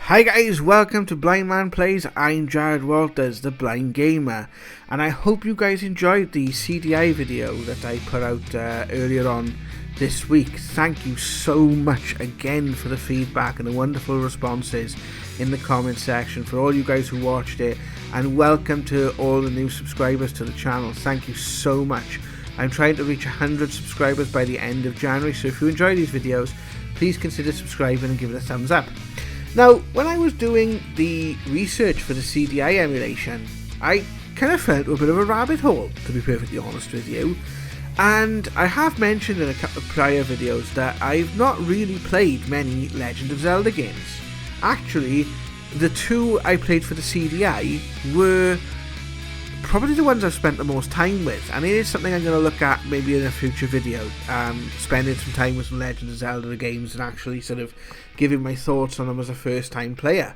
Hi guys, welcome to Blind Man Plays. I'm Jared Walters, the Blind Gamer, and I hope you guys enjoyed the CDI video that I put out earlier on this week. Thank you so much again for the feedback and the wonderful responses in the comment section for all you guys who watched it, and welcome to all the new subscribers to the channel. Thank you so much. I'm trying to reach 100 subscribers by the end of January, so if you enjoy these videos, please consider subscribing and give it a thumbs up. Now, when I was doing the research for the CDI emulation, I kind of fell into a bit of a rabbit hole, to be perfectly honest with you. And I have mentioned in a couple of prior videos that I've not really played many Legend of Zelda games. Actually, the two I played for the CDI were probably the ones I've spent the most time with, and it is something I'm going to look at maybe in a future video, spending some time with some Legend of Zelda games and actually sort of giving my thoughts on them as a first time player.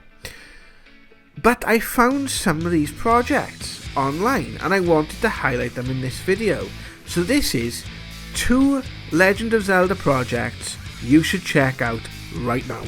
But I found some of these projects online and I wanted to highlight them in this video. So this is 2 Legend of Zelda projects you should check out right now.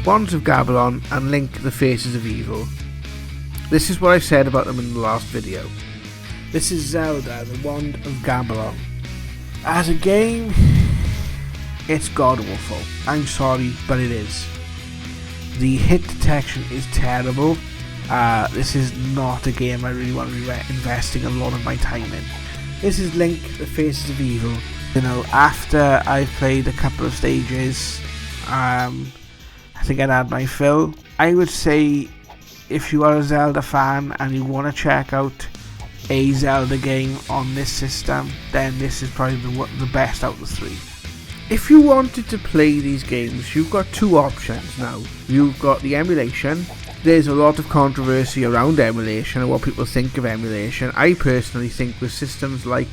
Wands of Gamelon and Link the Faces of Evil. This is what I said about them in the last video. This is Zelda, the Wand of Gamelon. As a game, it's god awful. I'm sorry, but it is. The hit detection is terrible. This is not a game I really want to be investing a lot of my time in. This is Link the Faces of Evil. You know, after I've played a couple of stages, I think I'd had my fill. I would say if you are a Zelda fan and you want to check out a Zelda game on this system, then this is probably the best out of the 3. If you wanted to play these games, you've got 2 options now. You've got the emulation. There's a lot of controversy around emulation and what people think of emulation. I personally think with systems like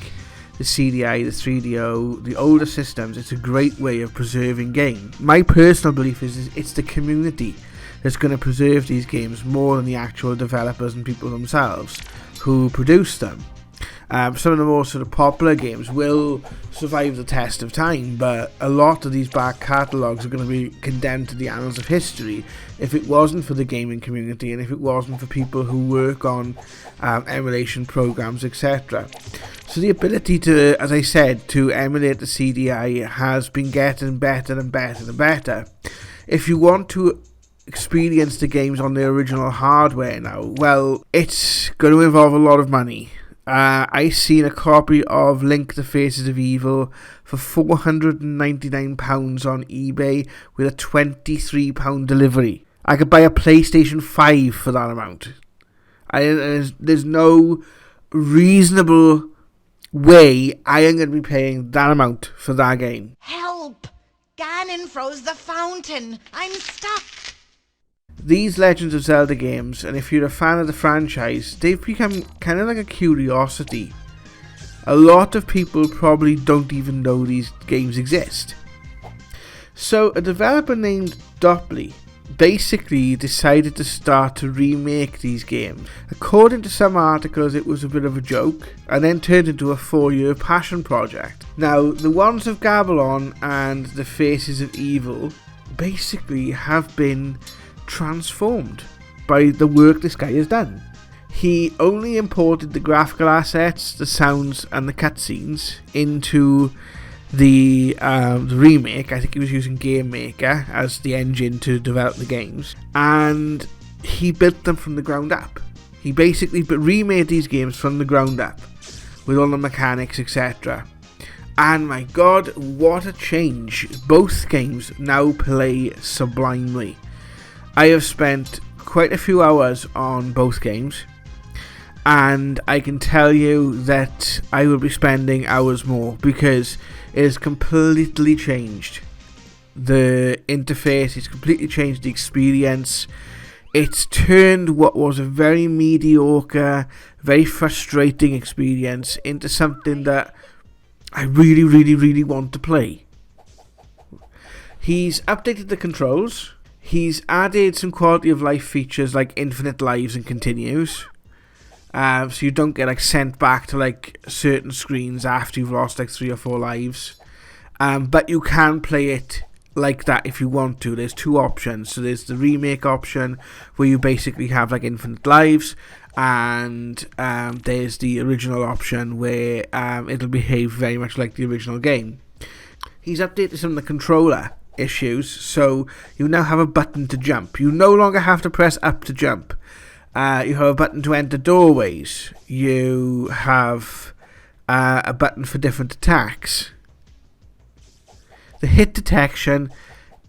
the CDI, the 3DO, the older systems, it's a great way of preserving games. My personal belief is it's the community that's going to preserve these games more than the actual developers and people themselves who produce them. Some of the more sort of popular games will survive the test of time, but a lot of these back catalogues are going to be condemned to the annals of history if it wasn't for the gaming community and if it wasn't for people who work on emulation programs, etc. So the ability to, as I said, to emulate the CDI has been getting better and better and better. If you want to experience the games on the original hardware now, well, it's going to involve a lot of money. I seen a copy of Link the Faces of Evil for £499 on eBay with a £23 delivery. I could buy a PlayStation 5 for that amount. There's no reasonable way I am going to be paying that amount for that game. Help! Ganon froze the fountain. I'm stuck. These Legends of Zelda games, and if you're a fan of the franchise, they've become kind of like a curiosity. A lot of people probably don't even know these games exist. So a developer named Dopply basically decided to start to remake these games. According to some articles, it was a bit of a joke and then turned into a 4-year passion project. Now, the Wands of Gamelon and the Faces of Evil basically have been transformed by the work this guy has done. He only imported the graphical assets, the sounds and the cutscenes into the remake. I think he was using Game Maker as the engine to develop the games, and he built them from the ground up. He basically remade these games from the ground up with all the mechanics, etc. And my god, what a change. Both games now play sublimely. I have spent quite a few hours on both games, and I can tell you that I will be spending hours more because it has completely changed the interface, it's completely changed the experience. it's turned what was a very mediocre, very frustrating experience into something that I really, really, really want to play. He's updated the controls. He's added some quality of life features like infinite lives and continues. So you don't get like sent back to like certain screens after you've lost like 3 or 4 lives. But you can play it like that if you want to. There's 2 options. So there's the remake option where you basically have like infinite lives, and there's the original option where it'll behave very much like the original game. He's updated some of the controller issues, so you now have a button to jump. You no longer have to press up to jump. You have a button to enter doorways. You have a button for different attacks. The hit detection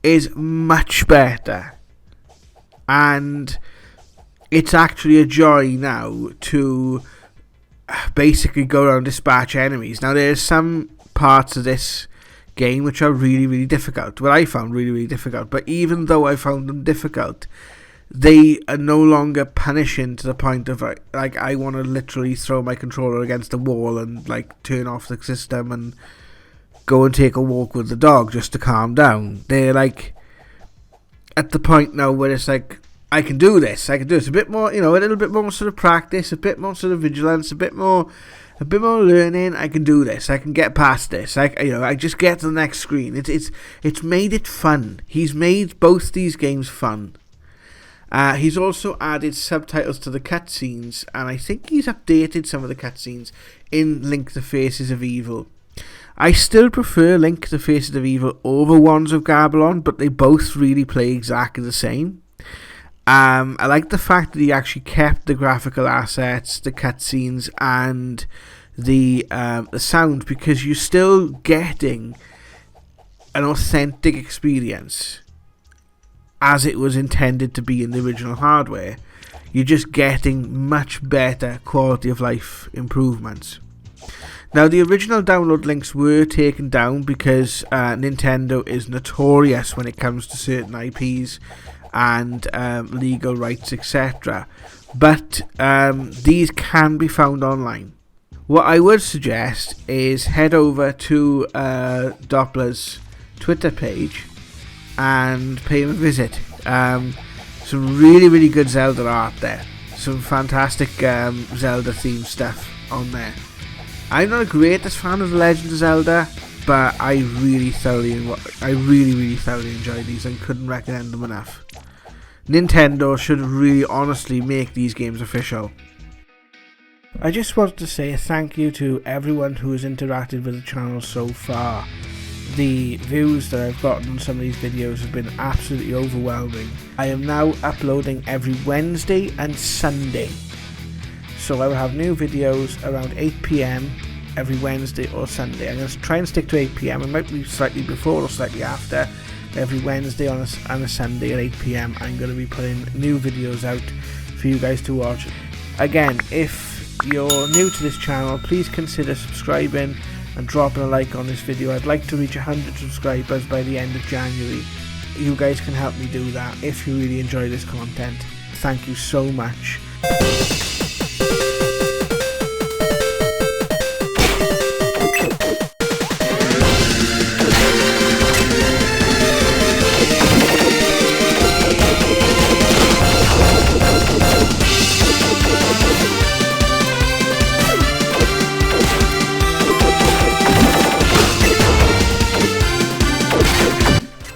is much better, and it's actually a joy now to basically go around and dispatch enemies. Now there's some parts of this game which are really, really difficult. Well, I found really, really difficult, but even though I found them difficult, they are no longer punishing to the point of like I want to literally throw my controller against the wall and like turn off the system and go and take a walk with the dog just to calm down. They're like at the point now where it's like, I can do this a bit more, a little bit more sort of practice, a bit more sort of vigilance, a bit more learning. I can do this, I can get past this, I just get to the next screen. It's made it fun. He's made both these games fun. He's also added subtitles to the cutscenes, and I think he's updated some of the cutscenes in Link the Faces of Evil. I still prefer Link the Faces of Evil over Wands of Gamelon, but they both really play exactly the same. I like the fact that he actually kept the graphical assets, the cutscenes, and the sound, because you're still getting an authentic experience as it was intended to be in the original hardware. You're just getting much better quality of life improvements. Now, the original download links were taken down because Nintendo is notorious when it comes to certain IPs and legal rights, etc. But these can be found online. What I would suggest is head over to Doppler's Twitter page and pay him a visit. Some really, really good Zelda art there. Some fantastic Zelda themed stuff on there. I'm not a greatest fan of the Legend of Zelda, but I really thoroughly enjoyed these and couldn't recommend them enough. Nintendo should really honestly make these games official. I just wanted to say a thank you to everyone who has interacted with the channel so far. The views that I've gotten on some of these videos have been absolutely overwhelming. I am now uploading every Wednesday and Sunday. So I will have new videos around 8 PM every Wednesday or Sunday. I'm going to try and stick to 8 PM. It might be slightly before or slightly after. Every Wednesday and a Sunday at 8 PM I'm going to be putting new videos out for you guys to watch. Again, if you're new to this channel, please consider subscribing and dropping a like on this video. I'd like to reach 100 subscribers by the end of January. You guys can help me do that if you really enjoy this content. Thank you so much.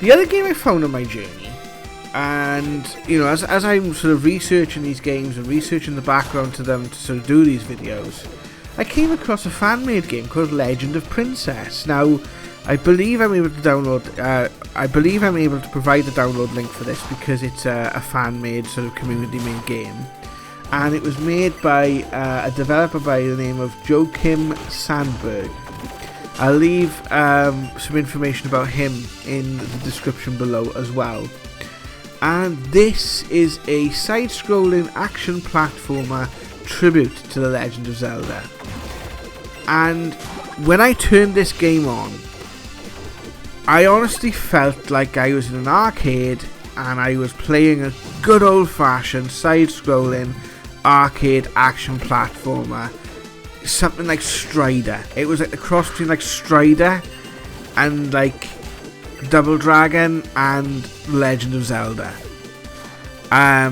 The other game I found on my journey, and as I'm sort of researching these games and researching the background to them to sort of do these videos, I came across a fan-made game called Legend of Princess. Now, I believe I'm able to download. I believe I'm able to provide the download link for this because it's a fan-made sort of community-made game, and it was made by a developer by the name of Joachim Sandberg. I'll leave some information about him in the description below as well. And this is a side-scrolling action platformer tribute to The Legend of Zelda. And when I turned this game on, I honestly felt like I was in an arcade and I was playing a good old-fashioned side-scrolling arcade action platformer, something like Strider. It was like the cross between like Strider and like Double Dragon and Legend of Zelda. I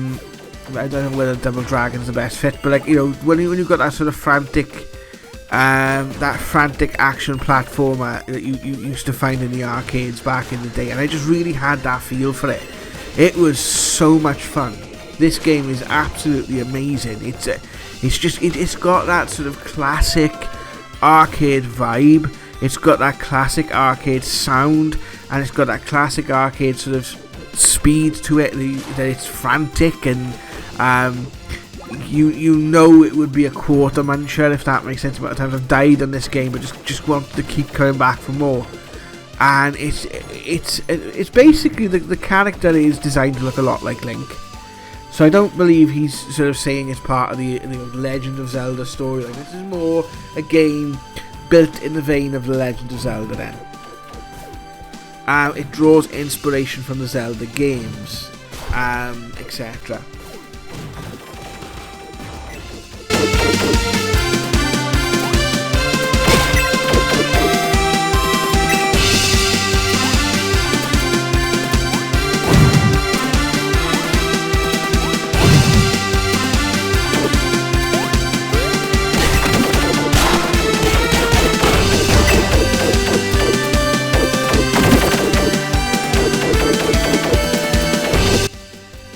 don't know whether Double Dragon is the best fit, but like, you know, when you got that sort of frantic action platformer that you used to find in the arcades back in the day, and I just really had that feel for it. It was so much fun. This game is absolutely amazing. It's got that sort of classic arcade vibe. It's got that classic arcade sound, and it's got that classic arcade sort of speed to it. That it's frantic, and you know it would be a quarter muncher, if that makes sense. About the times I've died on this game, but just want to keep coming back for more. And it's basically the character is designed to look a lot like Link. So I don't believe he's sort of saying it's part of the Legend of Zelda storyline. This is more a game built in the vein of the Legend of Zelda then. It draws inspiration from the Zelda games, etc.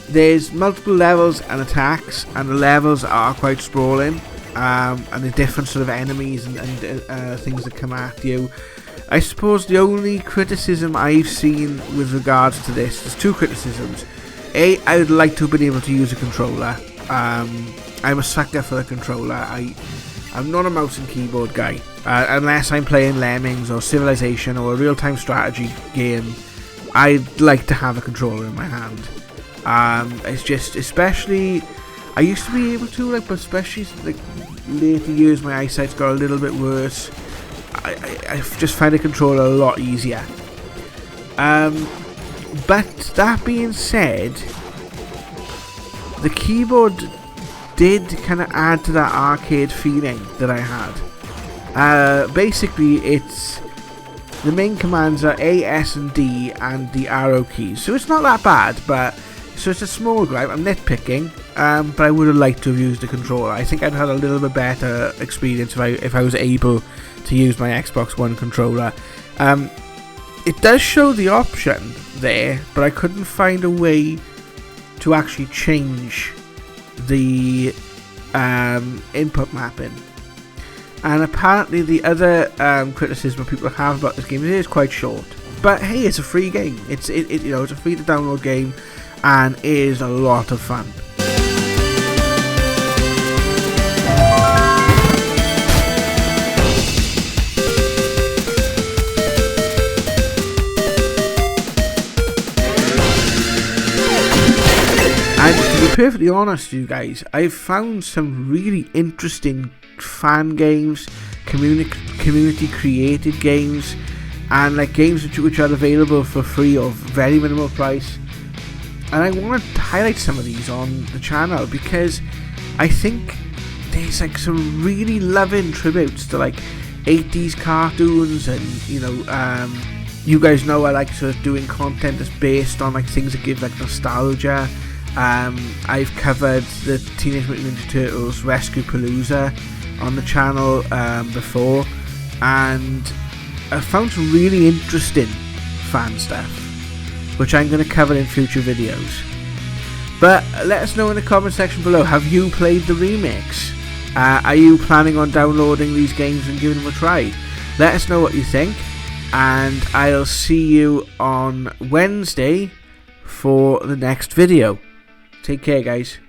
There's multiple levels and attacks, and the levels are quite sprawling, and the different sort of enemies and things that come at you. I suppose the only criticism I've seen with regards to this, there's two criticisms. A, I would like to have been able to use a controller. I'm a sucker for the controller. I'm not a mouse and keyboard guy, unless I'm playing Lemmings or Civilization or a real-time strategy game. I'd like to have a controller in my hand. It's just, especially, I used to be able to, like, but especially like later years, my eyesight's got a little bit worse. I just find a controller a lot easier. But that being said, the keyboard did kind of add to that arcade feeling that I had. Basically, the main commands are A, S, and D, and the arrow keys. So it's not that bad, but so it's a small gripe. I'm nitpicking, but I would have liked to have used the controller. I think I'd had a little bit better experience if I was able to use my Xbox One controller. It does show the option there, but I couldn't find a way to actually change the input mapping. And apparently the other criticism people have about this game is it is quite short. But hey, it's a free game. It's a free to download game, and it is a lot of fun. And to be perfectly honest, you guys, I've found some really interesting fan games, community created games, and like games which are available for free or very minimal price. And I want to highlight some of these on the channel because I think there's like some really loving tributes to like 80s cartoons, and you guys know I like sort of doing content that's based on like things that give like nostalgia. I've covered the Teenage Mutant Ninja Turtles Rescue Palooza on the channel before, and I found some really interesting fan stuff which I'm going to cover in future videos. But let us know in the comment section below, have you played the remakes? Are you planning on downloading these games and giving them a try? Let us know what you think, and I'll see you on Wednesday for the next video. Take care, guys.